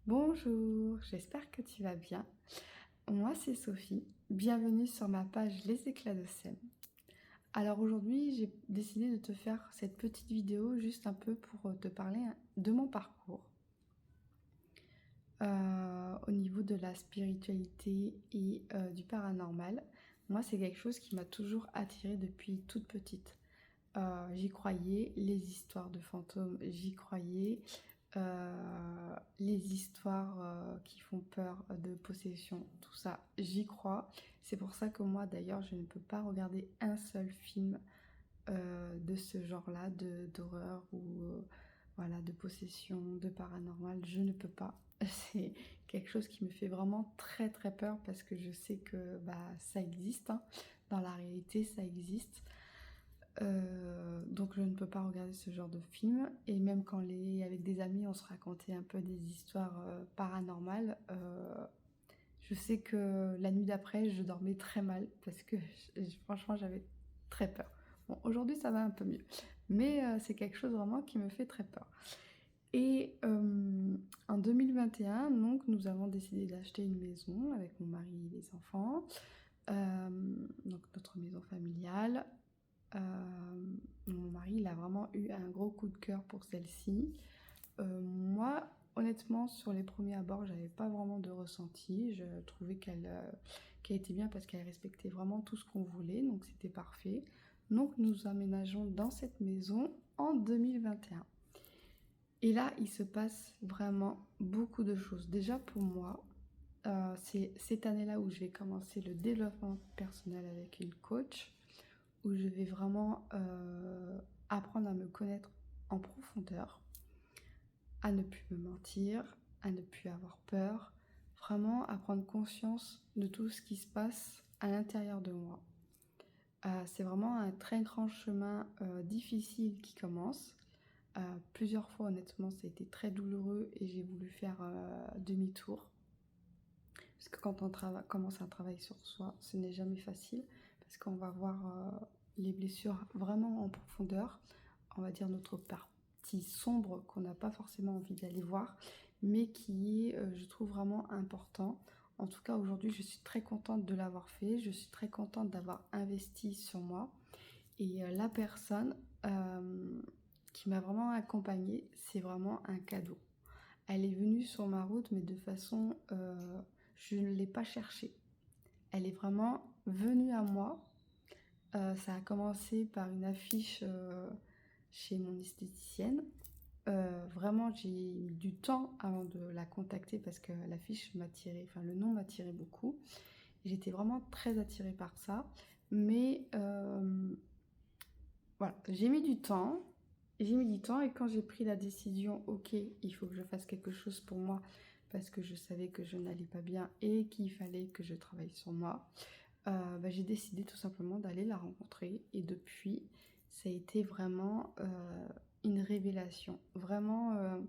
Bonjour, j'espère que tu vas bien. Moi, c'est Sophie. Bienvenue sur ma page Les éclats de Sem. Alors aujourd'hui, j'ai décidé de te faire cette petite vidéo juste un peu pour te parler de mon parcours au niveau de la spiritualité et du paranormal. Moi, c'est quelque chose qui m'a toujours attirée depuis toute petite. J'y croyais, les histoires de fantômes, j'y croyais. Les histoires qui font peur de possession, tout ça, j'y crois. C'est pour ça que moi, d'ailleurs, je ne peux pas regarder un seul film de ce genre-là, d'horreur ou voilà, de possession, de paranormal. Je ne peux pas. C'est quelque chose qui me fait vraiment très très peur parce que je sais que bah, ça existe, hein. Dans la réalité, ça existe. Donc je ne peux pas regarder ce genre de film. Et même quand avec des amis, on se racontait un peu des histoires paranormales, je sais que la nuit d'après, je dormais très mal parce que franchement, j'avais très peur. Bon, aujourd'hui, ça va un peu mieux. Mais c'est quelque chose vraiment qui me fait très peur. Et en 2021, donc, nous avons décidé d'acheter une maison avec mon mari et les enfants. Donc notre maison familiale. Mon mari, il a vraiment eu un gros coup de cœur pour celle-ci. Moi, honnêtement, sur les premiers abords, j'avais pas vraiment de ressenti. Je trouvais qu'elle était bien parce qu'elle respectait vraiment tout ce qu'on voulait, donc c'était parfait. Donc nous aménageons dans cette maison en 2021. Et là, il se passe vraiment beaucoup de choses. Déjà pour moi, c'est cette année-là où je vais commencer le développement personnel avec une coach, où je vais vraiment apprendre à me connaître en profondeur, à ne plus me mentir, à ne plus avoir peur, vraiment à prendre conscience de tout ce qui se passe à l'intérieur de moi. C'est vraiment un très grand chemin difficile qui commence. Plusieurs fois, honnêtement, ça a été très douloureux et j'ai voulu faire demi-tour. Parce que quand on commence un travail sur soi, ce n'est jamais facile parce qu'on va voir les blessures vraiment en profondeur, on va dire notre partie sombre qu'on n'a pas forcément envie d'aller voir, mais qui est, je trouve, vraiment important. En tout cas, aujourd'hui, je suis très contente de l'avoir fait, je suis très contente d'avoir investi sur moi. Et la personne qui m'a vraiment accompagnée, c'est vraiment un cadeau. Elle est venue sur ma route, mais de façon... je ne l'ai pas cherchée. Elle est vraiment venue à moi. Ça a commencé par une affiche chez mon esthéticienne. Vraiment, j'ai eu du temps avant de la contacter parce que l'affiche m'attirait, enfin le nom m'attirait beaucoup. J'étais vraiment très attirée par ça. Mais voilà, j'ai mis du temps. J'ai mis du temps et quand j'ai pris la décision, ok, il faut que je fasse quelque chose pour moi parce que je savais que je n'allais pas bien et qu'il fallait que je travaille sur moi, bah, j'ai décidé tout simplement d'aller la rencontrer. Et depuis, ça a été vraiment une révélation. Vraiment,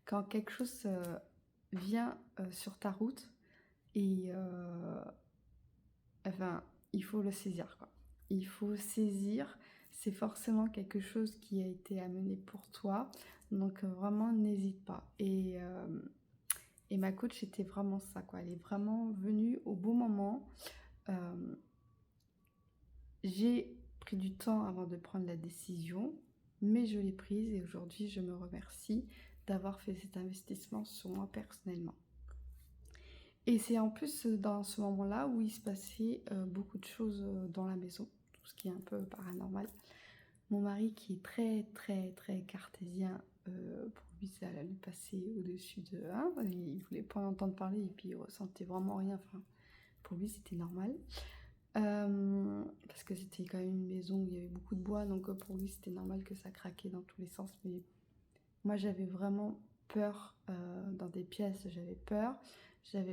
quand quelque chose vient sur ta route et enfin, il faut le saisir, quoi. Il faut saisir, c'est forcément quelque chose qui a été amené pour toi, donc vraiment n'hésite pas. Et ma coach était vraiment ça, quoi. Elle est vraiment venue au bon moment. Euh, j'ai pris du temps avant de prendre la décision, mais je l'ai prise et aujourd'hui je me remercie d'avoir fait cet investissement sur moi personnellement. Et c'est en plus dans ce moment-là où il se passait beaucoup de choses dans la maison, tout ce qui est un peu paranormal. Mon mari qui est très très très cartésien, pour lui ça allait lui passer au-dessus de... Hein, il voulait pas en entendre parler et puis il ressentait vraiment rien, enfin, pour lui c'était normal. Parce que c'était quand même une maison où il y avait beaucoup de bois, donc pour lui c'était normal que ça craquait dans tous les sens, mais moi j'avais vraiment peur dans des pièces, j'avais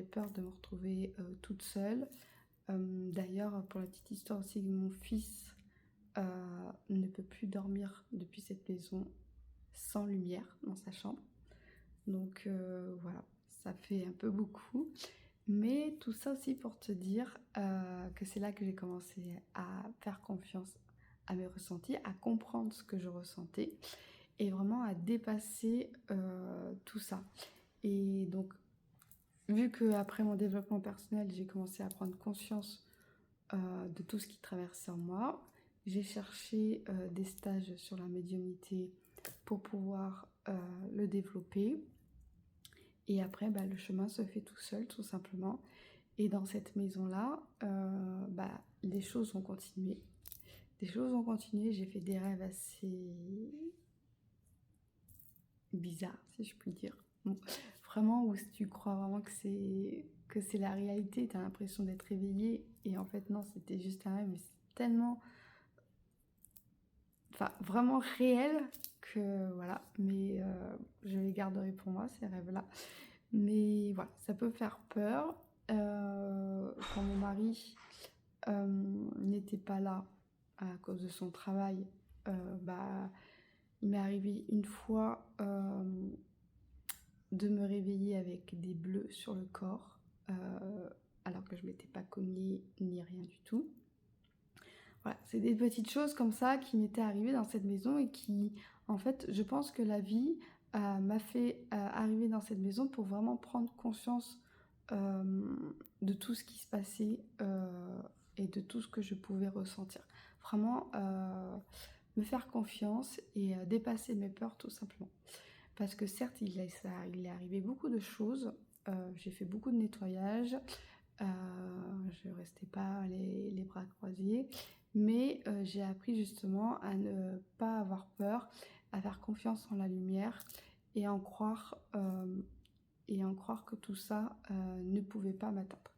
peur de me retrouver toute seule. D'ailleurs, pour la petite histoire aussi, mon fils ne peut plus dormir depuis cette maison sans lumière dans sa chambre. Donc voilà, ça fait un peu beaucoup. Mais tout ça aussi pour te dire que c'est là que j'ai commencé à faire confiance à mes ressentis, à comprendre ce que je ressentais et vraiment à dépasser tout ça. Et donc vu qu'après mon développement personnel, j'ai commencé à prendre conscience de tout ce qui traversait en moi, j'ai cherché des stages sur la médiumnité pour pouvoir le développer. Et après, bah, le chemin se fait tout seul, tout simplement. Et dans cette maison-là, bah, les choses ont continué. Les choses ont continué, j'ai fait des rêves assez bizarres, si je puis dire. Bon, vraiment, où tu crois vraiment que c'est la réalité, tu as l'impression d'être réveillé. Et en fait, non, c'était juste un rêve, mais c'est tellement, enfin, vraiment réel que voilà. Mais je les garderai pour moi, ces rêves-là. Mais voilà, ça peut faire peur. Quand mon mari n'était pas là à cause de son travail, bah, il m'est arrivé une fois de me réveiller avec des bleus sur le corps, alors que je m'étais pas cognée ni rien du tout. Voilà, c'est des petites choses comme ça qui m'étaient arrivées dans cette maison et qui, en fait, je pense que la vie m'a fait arriver dans cette maison pour vraiment prendre conscience de tout ce qui se passait et de tout ce que je pouvais ressentir. Vraiment me faire confiance et dépasser mes peurs tout simplement. Parce que certes, il est arrivé beaucoup de choses. J'ai fait beaucoup de nettoyage. Je ne restais pas les bras croisés. Mais j'ai appris justement à ne pas avoir peur, à faire confiance en la lumière et en croire que tout ça ne pouvait pas m'atteindre.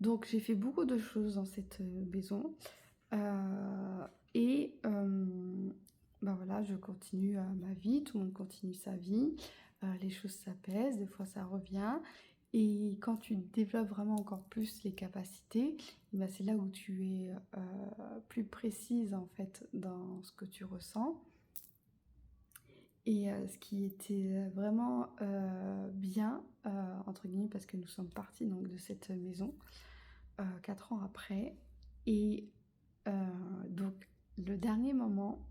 Donc j'ai fait beaucoup de choses dans cette maison. Ben voilà, je continue ma vie, tout le monde continue sa vie, les choses s'apaisent, des fois ça revient. Et quand tu développes vraiment encore plus les capacités, ben c'est là où tu es plus précise en fait dans ce que tu ressens. Et ce qui était vraiment bien, entre guillemets, parce que nous sommes partis donc, de cette maison 4 ans après. Et donc le dernier moment,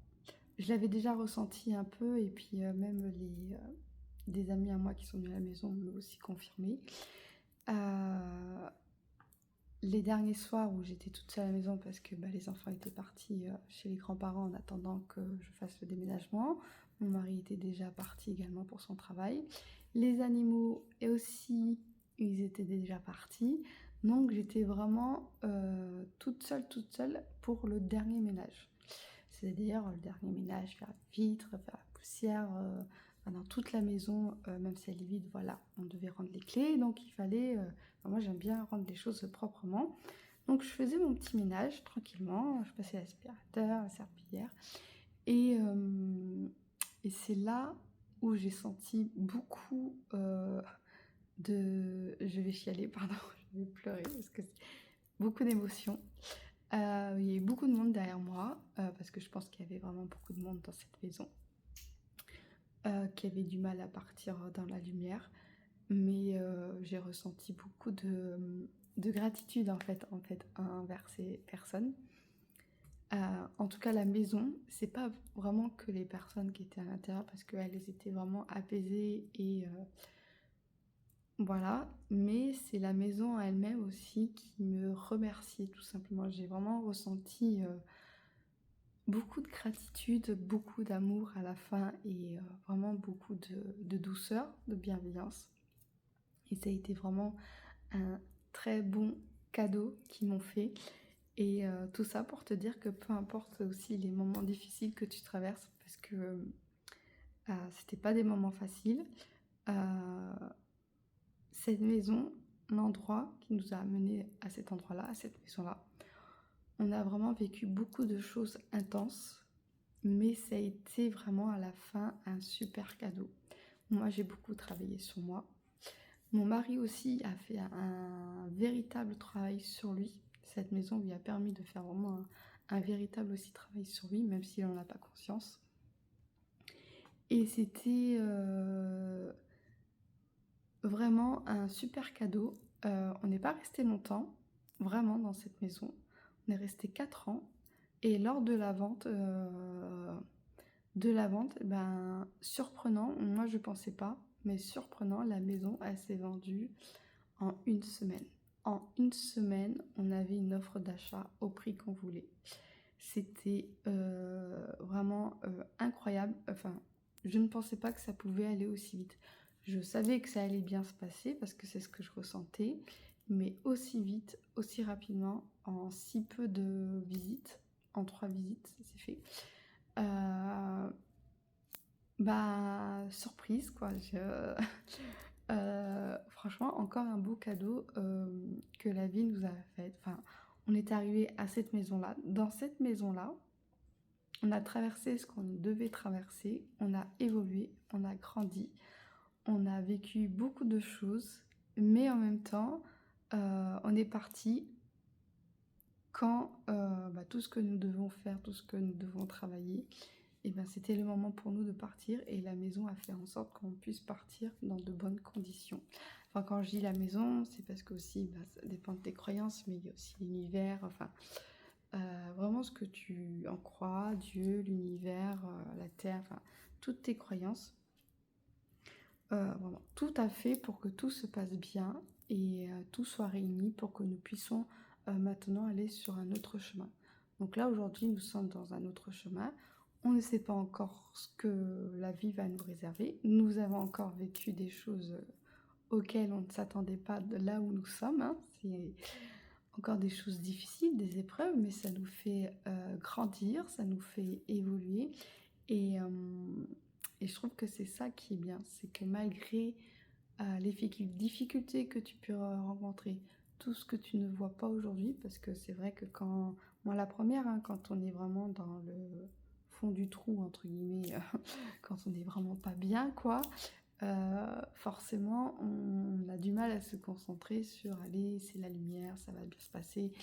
je l'avais déjà ressenti un peu, et puis même des amis à moi qui sont venus à la maison m'ont aussi confirmé. Les derniers soirs où j'étais toute seule à la maison parce que bah, les enfants étaient partis chez les grands-parents en attendant que je fasse le déménagement. Mon mari était déjà parti également pour son travail. Les animaux aussi, ils étaient déjà partis. Donc j'étais vraiment toute seule pour le dernier ménage. C'est-à-dire le dernier ménage, faire les vitres, faire la poussière dans toute la maison, même si elle est vide, voilà, on devait rendre les clés. Donc il fallait, moi j'aime bien rendre les choses proprement. Donc je faisais mon petit ménage tranquillement, je passais l'aspirateur, la serpillière. Et c'est là où j'ai senti beaucoup je vais chialer, pardon, je vais pleurer parce que c'est beaucoup d'émotions. Il y a eu beaucoup de monde derrière moi, parce que je pense qu'il y avait vraiment beaucoup de monde dans cette maison, qui avait du mal à partir dans la lumière. Mais j'ai ressenti beaucoup de gratitude en fait envers ces personnes. En tout cas, la maison, c'est pas vraiment que les personnes qui étaient à l'intérieur, parce qu'elles étaient vraiment apaisées et voilà, mais c'est la maison elle-même aussi qui me remercie tout simplement. J'ai vraiment ressenti beaucoup de gratitude, beaucoup d'amour à la fin et vraiment beaucoup de douceur, de bienveillance. Et ça a été vraiment un très bon cadeau qu'ils m'ont fait. Et tout ça pour te dire que peu importe aussi les moments difficiles que tu traverses, parce que c'était pas des moments faciles, cette maison, l'endroit qui nous a amenés à cet endroit-là, à cette maison-là, on a vraiment vécu beaucoup de choses intenses, mais ça a été vraiment à la fin un super cadeau. Moi, j'ai beaucoup travaillé sur moi. Mon mari aussi a fait un véritable travail sur lui. Cette maison lui a permis de faire vraiment un véritable aussi travail sur lui, même s'il n'en a pas conscience. Et c'était vraiment un super cadeau. On n'est pas resté longtemps, vraiment, dans cette maison. On est resté 4 ans. Et lors de la vente, ben, surprenant, moi je pensais pas. mais surprenant, la maison, elle s'est vendue en une semaine. En une semaine, on avait une offre d'achat au prix qu'on voulait. C'était vraiment incroyable. Enfin, je ne pensais pas que ça pouvait aller aussi vite. Je savais que ça allait bien se passer parce que c'est ce que je ressentais, mais aussi vite, aussi rapidement, en si peu de visites, en 3 visites, ça s'est fait. Euh, Bah, surprise, quoi. Franchement, encore un beau cadeau que la vie nous a fait. Enfin, on est arrivé à cette maison-là. Dans cette maison-là, on a traversé ce qu'on devait traverser. On a évolué, on a grandi, on a vécu beaucoup de choses. Mais en même temps, on est parti quand tout ce que nous devons faire, tout ce que nous devons travailler, et ben, c'était le moment pour nous de partir et la maison a fait en sorte qu'on puisse partir dans de bonnes conditions. Enfin, quand je dis la maison, c'est parce que aussi, ça dépend de tes croyances, mais il y a aussi l'univers, enfin, vraiment ce que tu en crois, Dieu, l'univers, la terre, enfin, toutes tes croyances. Vraiment, tout à fait pour que tout se passe bien et tout soit réuni pour que nous puissions maintenant aller sur un autre chemin. Donc là, aujourd'hui, nous sommes dans un autre chemin. On ne sait pas encore ce que la vie va nous réserver. Nous avons encore vécu des choses auxquelles on ne s'attendait pas de là où nous sommes, hein. C'est encore des choses difficiles, des épreuves, mais ça nous fait grandir, ça nous fait évoluer. Et, euh, et je trouve que c'est ça qui est bien, c'est que malgré les difficultés que tu peux rencontrer, tout ce que tu ne vois pas aujourd'hui, parce que c'est vrai que quand, moi la première, hein, quand on est vraiment dans le fond du trou, entre guillemets, quand on est vraiment pas bien, quoi, forcément, on a du mal à se concentrer sur, allez, c'est la lumière, ça va bien se passer.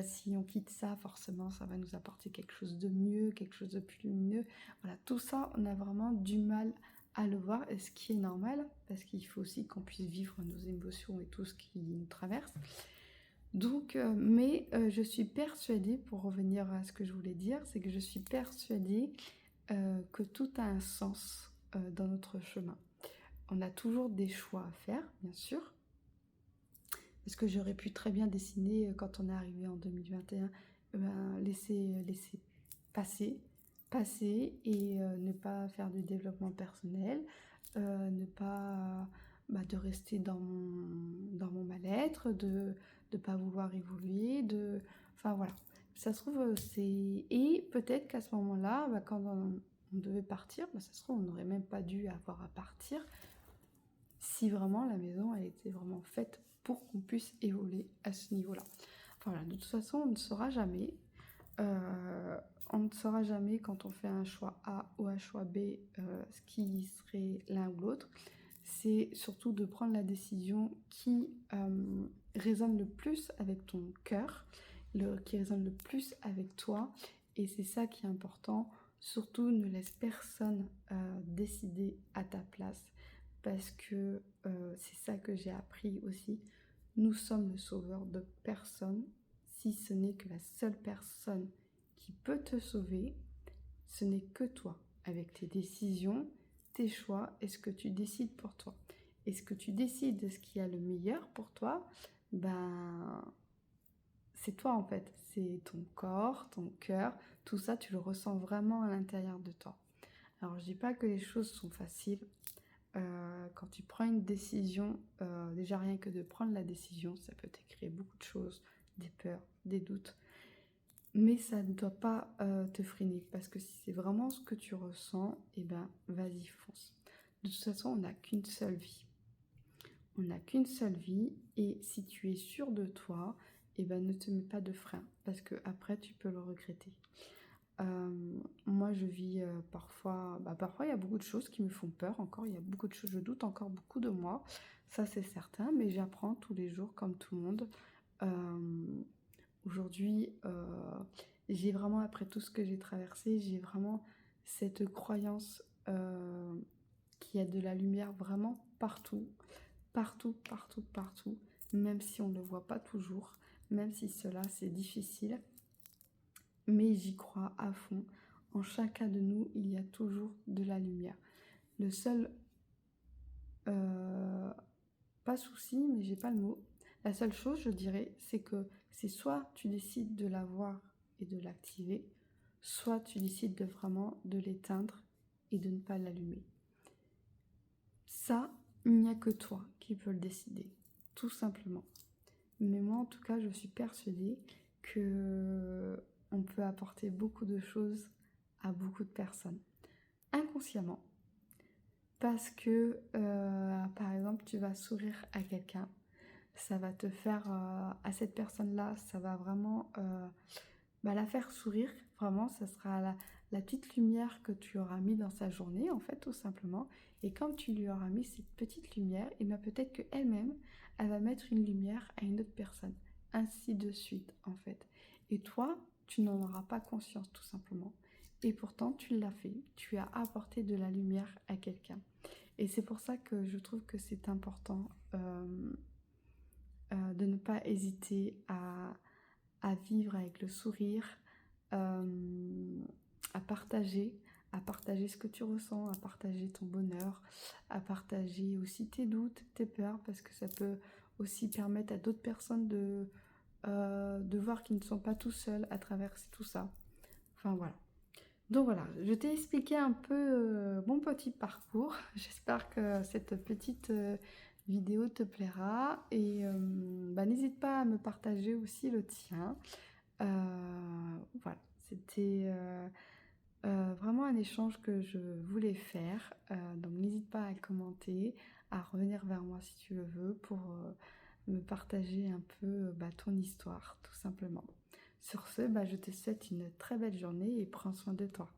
Si on quitte ça, forcément, ça va nous apporter quelque chose de mieux, quelque chose de plus lumineux. Voilà, tout ça, on a vraiment du mal à le voir, et ce qui est normal, parce qu'il faut aussi qu'on puisse vivre nos émotions et tout ce qui nous traverse. Donc, je suis persuadée, pour revenir à ce que je voulais dire, c'est que je suis persuadée que tout a un sens dans notre chemin. On a toujours des choix à faire, bien sûr, parce que j'aurais pu très bien décider quand on est arrivé en 2021, laisser passer, passer, et ne pas faire du développement personnel, ne pas de rester dans mon mal-être, de ne pas vouloir évoluer, enfin voilà. Ça se trouve, et peut-être qu'à ce moment-là, quand on devait partir, ça se trouve, on n'aurait même pas dû avoir à partir, si vraiment la maison elle était vraiment faite pour qu'on puisse évoluer à ce niveau-là. Voilà, de toute façon, on ne saura jamais. On ne saura jamais quand on fait un choix A ou un choix B ce qui serait l'un ou l'autre. C'est surtout de prendre la décision qui résonne le plus avec ton cœur, qui résonne le plus avec toi. Et c'est ça qui est important. Surtout, ne laisse personne décider à ta place. Parce que c'est ça que j'ai appris aussi. Nous sommes le sauveur de personne, si ce n'est que la seule personne qui peut te sauver, ce n'est que toi, avec tes décisions, tes choix et ce que tu décides pour toi. Et ce que tu décides de ce qui est le meilleur pour toi, c'est toi en fait. C'est ton corps, ton cœur, tout ça, tu le ressens vraiment à l'intérieur de toi. Alors je dis pas que les choses sont faciles. Quand tu prends une décision, déjà rien que de prendre la décision, ça peut te créer beaucoup de choses, des peurs, des doutes. Mais ça ne doit pas te freiner, parce que si c'est vraiment ce que tu ressens, vas-y, fonce. De toute façon, on n'a qu'une seule vie. On n'a qu'une seule vie, et si tu es sûr de toi, ne te mets pas de frein, parce que après tu peux le regretter. Moi, je vis parfois il y a beaucoup de choses qui me font peur encore, il y a beaucoup de choses, je doute encore beaucoup de moi, ça c'est certain, mais j'apprends tous les jours comme tout le monde. Aujourd'hui, j'ai vraiment, après tout ce que j'ai traversé, j'ai vraiment cette croyance qu'il y a de la lumière vraiment partout, partout, partout, partout, même si on ne le voit pas toujours, même si cela c'est difficile. Mais j'y crois à fond. En chacun de nous, il y a toujours de la lumière. Le seul euh, pas souci, mais j'ai pas le mot. La seule chose, je dirais, c'est que c'est soit tu décides de la voir et de l'activer, soit tu décides de vraiment de l'éteindre et de ne pas l'allumer. Ça, il n'y a que toi qui peux le décider, tout simplement. Mais moi, en tout cas, je suis persuadée que on peut apporter beaucoup de choses à beaucoup de personnes, inconsciemment. Parce que, par exemple, tu vas sourire à quelqu'un, ça va te faire, à cette personne-là, ça va vraiment la faire sourire. Vraiment, ça sera la petite lumière que tu auras mis dans sa journée, en fait, tout simplement. Et quand tu lui auras mis cette petite lumière, et bien peut-être qu'elle-même, elle va mettre une lumière à une autre personne. Ainsi de suite, en fait. Et toi, tu n'en auras pas conscience, tout simplement. Et pourtant, tu l'as fait. Tu as apporté de la lumière à quelqu'un. Et c'est pour ça que je trouve que c'est important de ne pas hésiter à vivre avec le sourire, euh, à partager, à partager ce que tu ressens, à partager ton bonheur, à partager aussi tes doutes, tes peurs, parce que ça peut aussi permettre à d'autres personnes de voir qu'ils ne sont pas tout seuls à traverser tout ça. Enfin voilà. Donc voilà, je t'ai expliqué un peu mon petit parcours. J'espère que cette petite vidéo te plaira et n'hésite pas à me partager aussi le tien. Voilà, c'était vraiment un échange que je voulais faire. Donc n'hésite pas à commenter, à revenir vers moi si tu le veux pour me partager un peu ton histoire, tout simplement. Sur ce, je te souhaite une très belle journée et prends soin de toi.